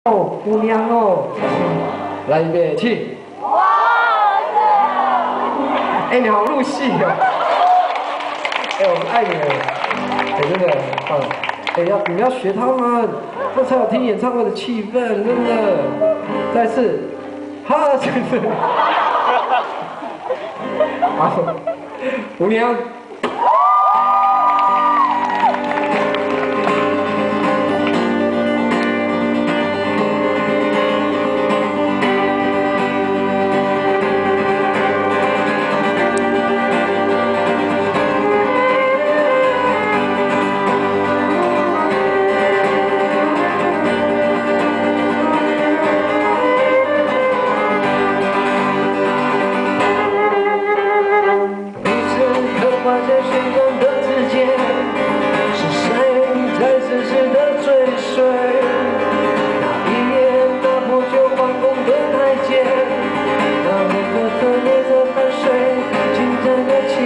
哦，姑娘哦，来预备起。哎，你好入戏哦！哎，我们爱你哎，真的很棒。哎，你要学他们，这才有听演唱会的气氛，真的。再次，哈，真的。好，姑娘。在旋转的指尖，是谁在痴痴的追随？那一眼打破旧皇宫的台阶，那温和的烈热汗水，清晨的轻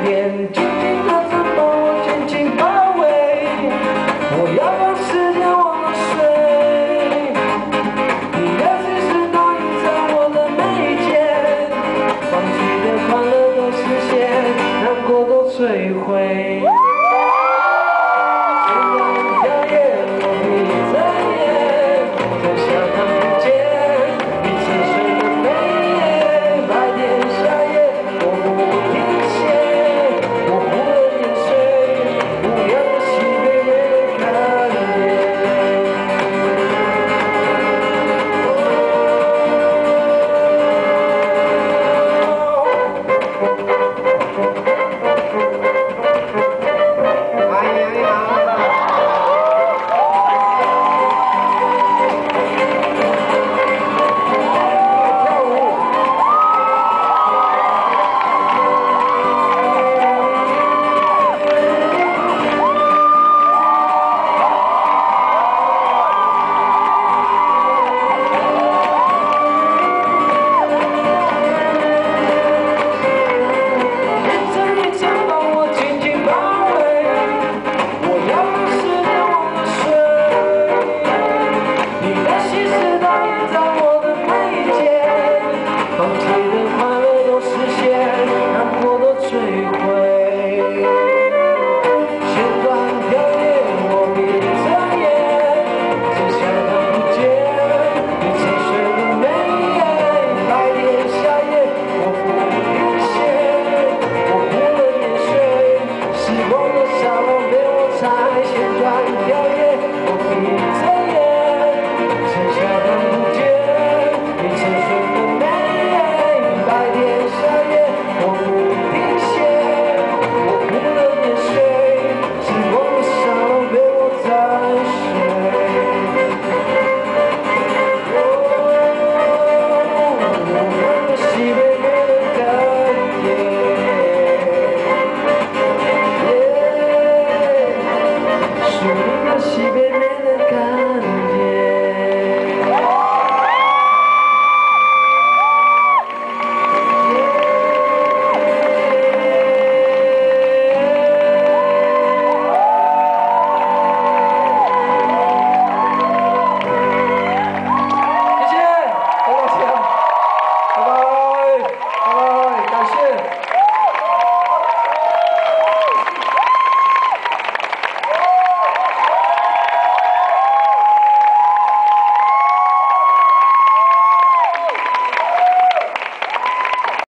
点，紧紧的把我紧紧包围。我要让时间忘了谁，你的心事倒映在我的眉间，放弃的快乐都实现。摧毁。这样跳跃，我闭着眼，就像看不见你沉睡的眉眼。白天下夜，我不停歇，模糊了眼水，无聊的心被没人看你的心事倒映在